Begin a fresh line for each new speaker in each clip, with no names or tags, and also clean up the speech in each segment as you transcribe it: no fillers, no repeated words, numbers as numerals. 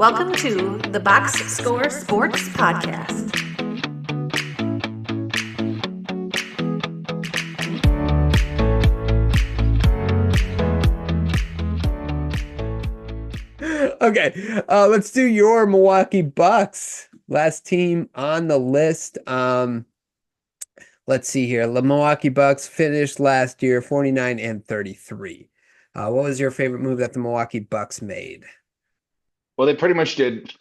Welcome to the Box Score Sports Podcast.
Okay, let's do your Milwaukee Bucks. Last team on the list. Let's see here. The Milwaukee Bucks finished last year 49-33. What was your favorite move that the Milwaukee Bucks made?
Well, they pretty much did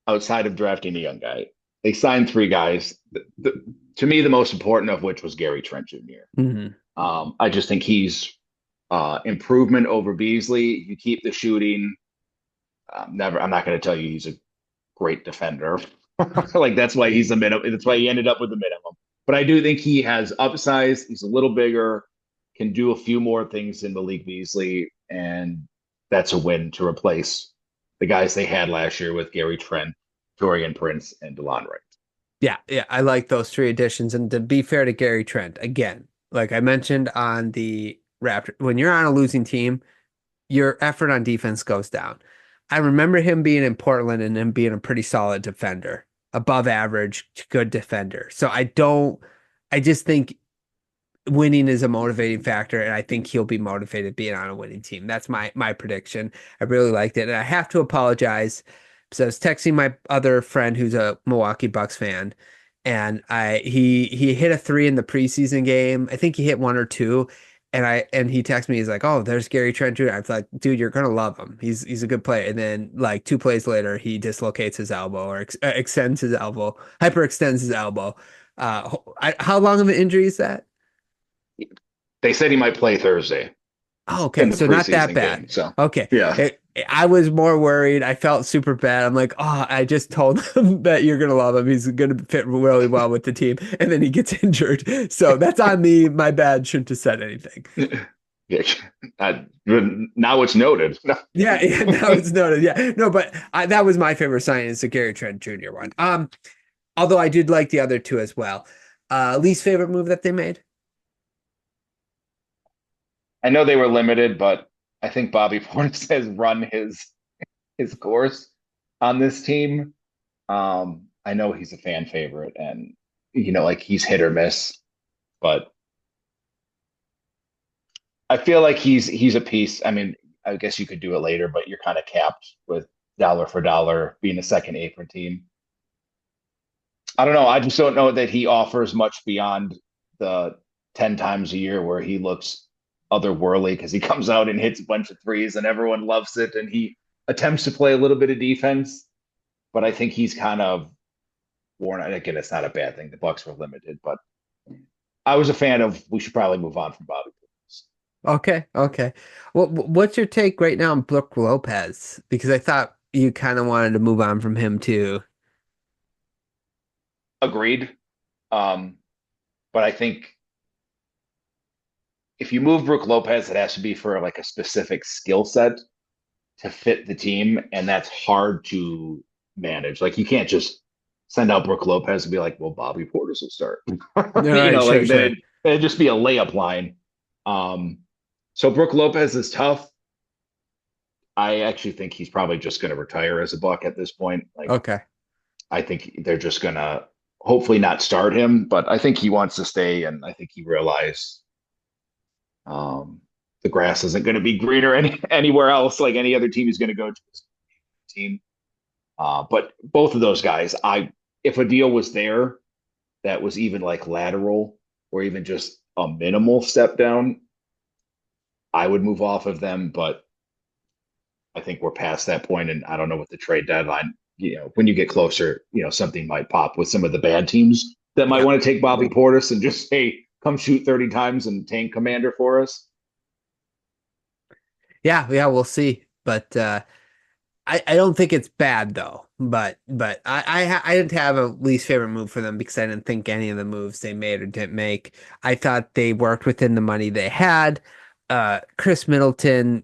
outside of drafting a young guy. They signed three guys. To me, the most important of which was Gary Trent Jr.
Mhm.
I just think he's improvement over Beasley. You keep the shooting. I'm not going to tell you he's a great defender. Like that's why he's a minimum. That's why he ended up with the minimum. But I do think he has upsize. He's a little bigger, can do a few more things in Malik Beasley, and that's a win to replace the guys they had last year with Gary Trent, Torian Prince, and DeLon Wright.
Yeah, I like those three additions. And to be fair to Gary Trent, again, like I mentioned on the Raptor, when you're on a losing team, your effort on defense goes down. I remember him being in Portland and him being a pretty solid defender, above average, good defender. So I just think winning is a motivating factor, and I think he'll be motivated being on a winning team. That's my prediction. I really liked it. And I have to apologize. So I was texting my other friend who's a Milwaukee Bucks fan, and he hit a three in the preseason game. I think he hit one or two. And he texted me, he's like, "Oh, there's Gary Trent Jr." I was like, "Dude, you're gonna love him. He's a good player." And then like 2 plays later, he dislocates his elbow or extends his elbow, hyperextends his elbow. How long of an injury is that?
They said he might play Thursday
Oh,
in
okay,
the
so not that
preseason
bad.
game. So
Okay,
yeah,
I was more worried. I felt super bad. I'm like, oh, I just told him that you're gonna love him. He's gonna fit really well with the team, and then he gets injured. So that's on me. My bad. Shouldn't have said anything.
yeah. Now it's noted.
Yeah, now it's noted. Yeah, no, but that was my favorite sign is the Gary Trent Jr. one. Although I did like the other two as well. Least favorite move that they made?
I know they were limited, but I think Bobby Portis has run his course on this team. I know he's a fan favorite, and like he's hit or miss, but I feel like he's a piece. I mean, I guess you could do it later, but you're kind of capped with dollar for dollar being a second apron team. I don't know. I just don't know that he offers much beyond the 10 times a year where he looks otherworldly because he comes out and hits a bunch of threes and everyone loves it and he attempts to play a little bit of defense. But I think he's kind of worn out. Again, it's not a bad thing. The Bucks were limited, but I was a fan of we should probably move on from Bobby.
Okay. Well, what's your take right now on Brook Lopez? Because I thought you kind of wanted to move on from him too.
Agreed. But I think if you move Brook Lopez, it has to be for like a specific skill set to fit the team, and that's hard to manage. Like you can't just send out Brook Lopez and be like, "Well, Bobby Portis will start."
All right, sure,
Like
sure.
it'd just be a layup line. So Brook Lopez is tough. I actually think he's probably just going to retire as a Buck at this point. Like
Okay.
I think they're just going to hopefully not start him, but I think he wants to stay, and I think he realized the grass isn't going to be greener anywhere else. Like any other team he's going to go to team. But both of those guys, if a deal was there that was even like lateral or even just a minimal step down, I would move off of them. But I think we're past that point, and I don't know what the trade deadline. When you get closer, something might pop with some of the bad teams that might
Yeah.
want to take Bobby Portis and just say, "Come shoot 30 times and tank Commander for us."
Yeah, we'll see. But I don't think it's bad though. But I didn't have a least favorite move for them because I didn't think any of the moves they made or didn't make. I thought they worked within the money they had. Chris Middleton,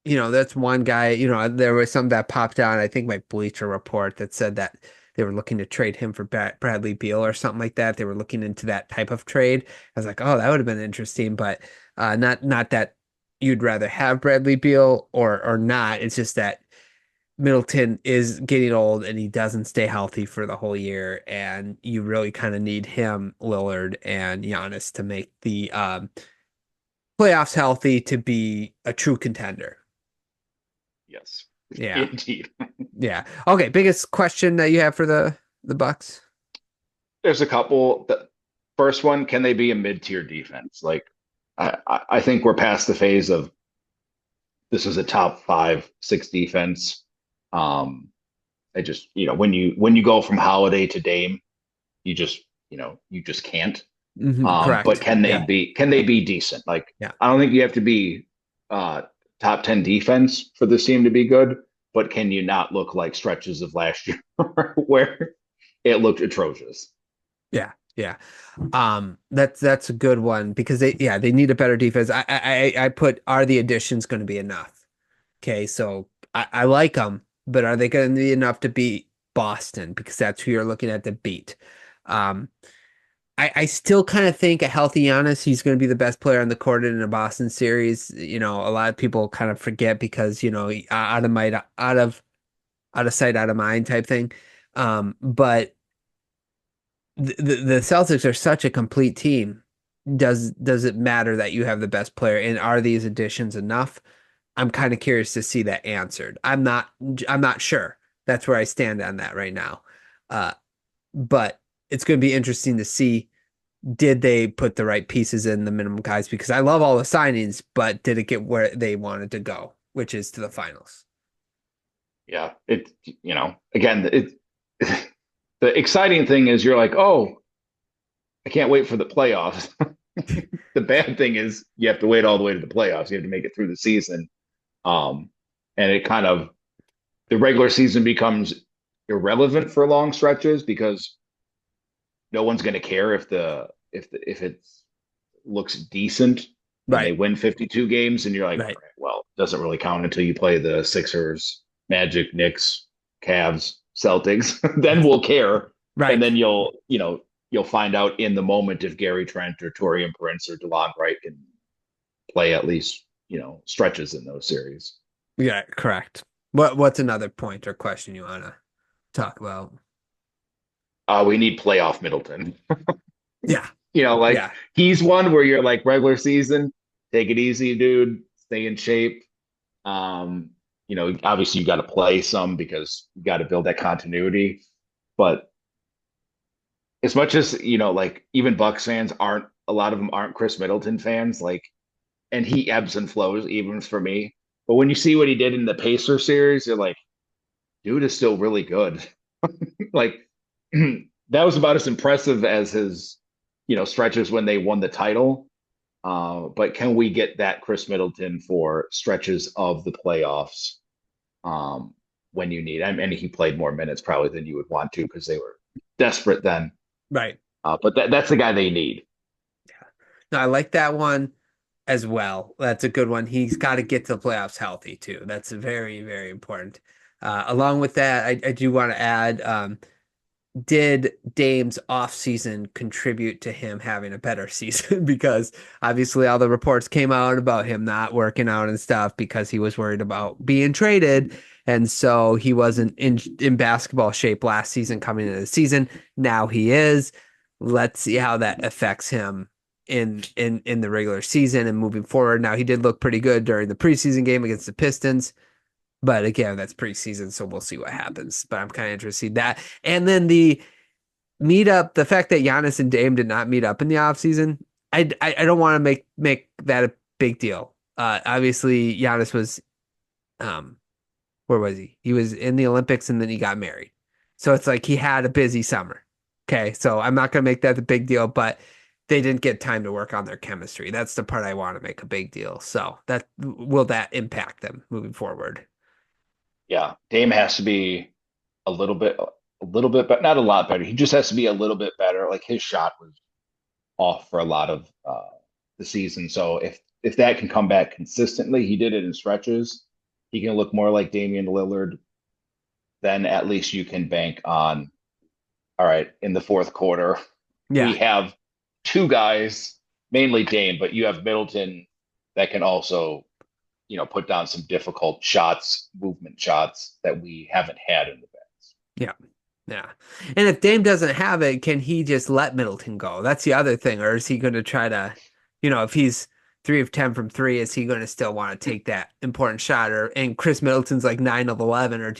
that's one guy. There was some that popped out. I think my Bleacher Report that said that they were looking to trade him for Bradley Beal or something like that. They were looking into that type of trade. I was like, oh, that would have been interesting, but not that you'd rather have Bradley Beal or not. It's just that Middleton is getting old and he doesn't stay healthy for the whole year, and you really kind of need him, Lillard, and Giannis to make the playoffs healthy to be a true contender.
Yes,
Yeah.
indeed.
Yeah. Okay. Biggest question that you have for the Bucks?
There's a couple. The first one, can they be a mid-tier defense? Like, I think we're past the phase of this is a top 5, 6 defense. I just, when you go from Holiday to Dame, you just can't. But
Correct. Yeah.
can they be decent? Like,
Yeah.
I don't think you have to be uh top 10 defense for this team to be good, but can you not look like stretches of last year where it looked atrocious?
Yeah. Yeah. That's a good one because they need a better defense. I put, are the additions going to be enough? Okay, so I like them, but are they going to be enough to beat Boston? Because that's who you're looking at to beat. Um, I still kind of think a healthy Giannis, he's going to be the best player on the court in a Boston series. A lot of people kind of forget because out of sight, out of mind type thing. But the Celtics are such a complete team. Does it matter that you have the best player? And are these additions enough? I'm kind of curious to see that answered. I'm not sure. That's where I stand on that right now. Uh, but it's going to be interesting to see, did they put the right pieces in the minimum guys? Because I love all the signings, but did it get where they wanted to go, which is to the finals?
Yeah, again, the exciting thing is you're like, oh, I can't wait for the playoffs. The bad thing is you have to wait all the way to the playoffs. You have to make it through the season. Um, and it kind of the regular season becomes irrelevant for long stretches because no one's going to care if it looks decent and they
Right,
win 52 games and you're like, all
right,
right, well, it doesn't really count until you play the Sixers, Magic, Knicks, Cavs, Celtics. Then we'll care, and
right.
then you'll find out in the moment if Gary Trent or Torian Prince or DeLon Wright can play at least stretches in those series.
Yeah, correct. What's another point or question you want to talk about?
We need playoff Middleton.
Yeah,
Like
yeah,
he's one where you're like regular season, take it easy, dude, stay in shape. Um, obviously you got to play some because you got to build that continuity. But as much as, like even Bucks fans aren't, a lot of them aren't Chris Middleton fans, like, and he ebbs and flows even for me. But when you see what he did in the Pacer series, you're like, dude is still really good. Like that was about as impressive as his, stretches when they won the title. But can we get that Chris Middleton for stretches of the playoffs um, when you need? I mean, he played more minutes probably than you would want to because they were desperate then.
right.
But that's the guy they need.
No, I like that one as well. That's a good one. He's got to get to the playoffs healthy too. That's very, very important. Along with that, I do want to add, did Dame's offseason contribute to him having a better season? Because obviously all the reports came out about him not working out and stuff because he was worried about being traded. And so he wasn't in basketball shape last season coming into the season. Now he is. Let's see how that affects him in the regular season and moving forward. Now he did look pretty good during the preseason game against the Pistons. But again, that's preseason, so we'll see what happens. But I'm kind of interested in that. And then the meetup, the fact that Giannis and Dame did not meet up in the offseason, I don't want to make that a big deal. Obviously, Giannis was um where was he? He was in the Olympics and then he got married. So it's like he had a busy summer. Okay, so I'm not gonna make that a big deal, but they didn't get time to work on their chemistry. That's the part I want to make a big deal. So that will that impact them moving forward?
Yeah, Dame has to be a little bit, but not a lot better. He just has to be a little bit better. Like his shot was off for a lot of the season. So if that can come back consistently, he did it in stretches. He can look more like Damian Lillard. Then at least you can bank on. All right, in the fourth quarter, we
Yeah.
have two guys, mainly Dame, but you have Middleton that can also put down some difficult shots, movement shots that we haven't had in the past.
Yeah. Yeah. And if Dame doesn't have it, can he just let Middleton go? That's the other thing. Or is he going to try to, if he's 3 of 10 from three, is he going to still want to take that important shot? And Chris Middleton's like 9 of 11, or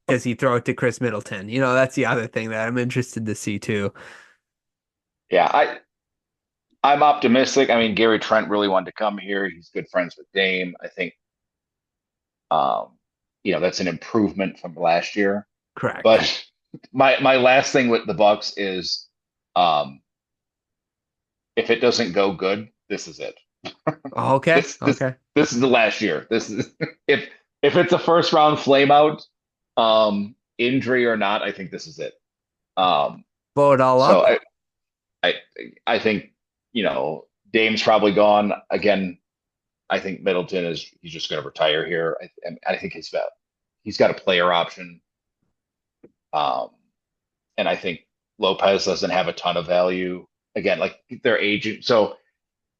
does he throw it to Chris Middleton? That's the other thing that I'm interested to see too.
Yeah, I'm optimistic. I mean, Gary Trent really wanted to come here. He's good friends with Dame. I think, that's an improvement from last year.
Correct.
But my last thing with the Bucks is, if it doesn't go good, this is it.
Okay.
This is the last year. This is if it's a first round flame out, injury or not, I think this is it.
Blow it all up.
I think, Dame's probably gone again. I think Middleton he's just going to retire here. I think he's got a player option. And I think Lopez doesn't have a ton of value. Again, like their agent. So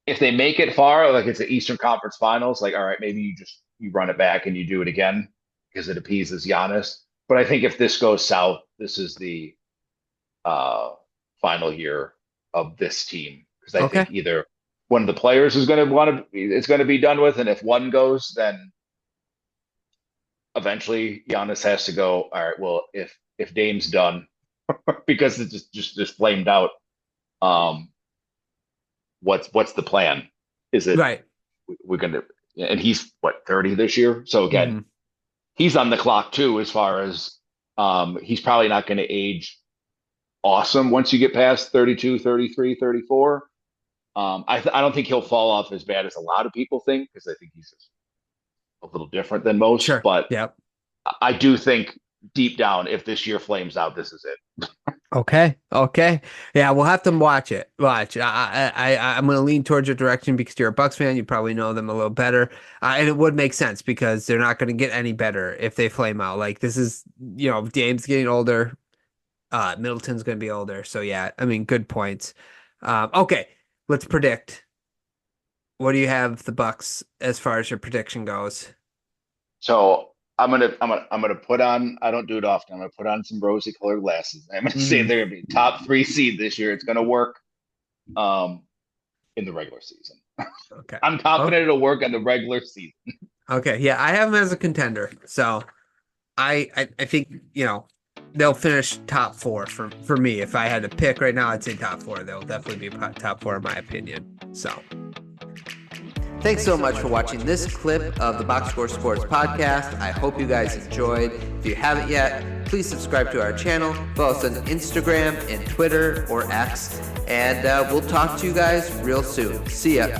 if they make it far, like it's the Eastern Conference Finals, like, all right, maybe you run it back and you do it again because it appeases Giannis. But I think if this goes south, this is the final year of this team, because I think either one of the players is going to be done with, and if one goes, then eventually Giannis has to go. All right, well, if Dame's done because it's just flamed out, what's the plan? Is it
right?
We're gonna, and he's 30 this year, so again, he's on the clock too. As far as he's probably not going to age awesome once you get past 32, 33, 34. I don't think he'll fall off as bad as a lot of people think, because I think he's just a little different than most.
Sure.
But
yep.
I do think deep down, if this year flames out, this is it.
Okay. Yeah, we'll have to watch it. I'm going to lean towards your direction because you're a Bucks fan. You probably know them a little better. And it would make sense because they're not going to get any better if they flame out. Like this is, Dame's getting older. Middleton's going to be older. So yeah, I mean, good points. Okay, let's predict. What do you have the Bucks as far as your prediction goes?
So I'm gonna put on. I don't do it often. I'm gonna put on some rosy colored glasses. I'm gonna say they're gonna be top 3 seed this year. It's gonna work, in the regular season.
Okay,
I'm confident it'll work in the regular season.
Okay, yeah, I have them as a contender. So I think they'll finish top 4 for me. If I had to pick right now, I'd say top 4. They'll definitely be top 4 in my opinion. So. Thanks so much for watching this clip of the Box Score Sports Podcast. I hope you guys enjoyed. If you haven't yet, please subscribe to our channel. Follow us on Instagram and Twitter or X. And we'll talk to you guys real soon. See ya.